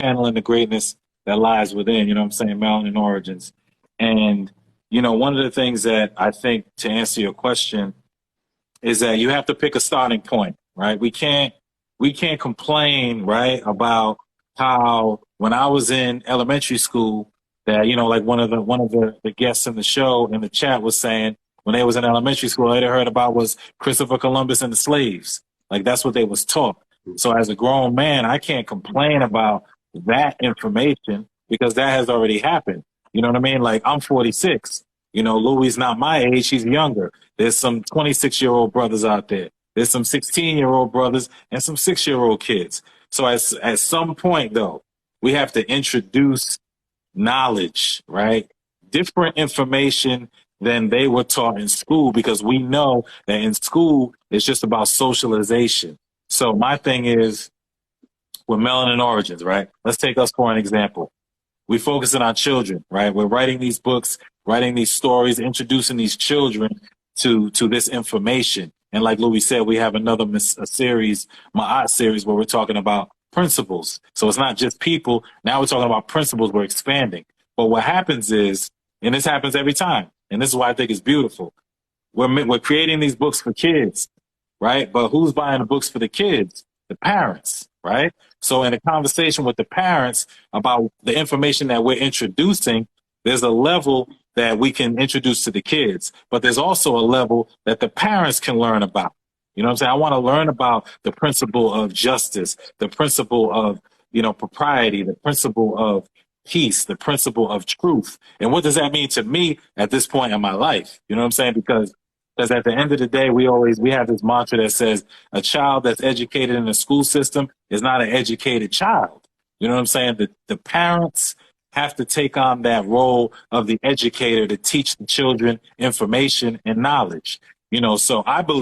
channeling the greatness that lies within, you know what I'm saying, Melanin Origins. And, one of the things that I think to answer your question is that you have to pick a starting point, right? We can't complain, right, about how when I was in elementary school that, like one of the guests in the show in the chat was saying when they was in elementary school, all they heard about was Christopher Columbus and the slaves. Like that's what they was taught. So as a grown man, I can't complain about that information because that has already happened. You know what I mean? Like I'm 46. Louis not my age, he's younger. There's some 26-year-old brothers out there. There's some 16-year-old brothers and some 6-year-old kids. So at some point, though, we have to introduce knowledge, right? Different information than they were taught in school because we know that in school it's just about socialization. So my thing is with Melanin Origins, right? Let's take us for an example. We focusing on children, right? We're writing these books, writing these stories, introducing these children to this information. And like Louis said, we have a series, Ma'at series, where we're talking about principles. So it's not just people. Now we're talking about principles. We're expanding. But what happens is, and this happens every time, and this is why I think it's beautiful. We're creating these books for kids, right? But who's buying the books for the kids? The parents, right? So in a conversation with the parents about the information that we're introducing, there's a level that we can introduce to the kids, but there's also a level that the parents can learn about. You know what I'm saying? I want to learn about the principle of justice, the principle of, propriety, the principle of peace, the principle of truth. And what does that mean to me at this point in my life? You know what I'm saying? Because at the end of the day, we have this mantra that says a child that's educated in the school system is not an educated child. You know what I'm saying? The parents have to take on that role of the educator to teach the children information and knowledge. So I believe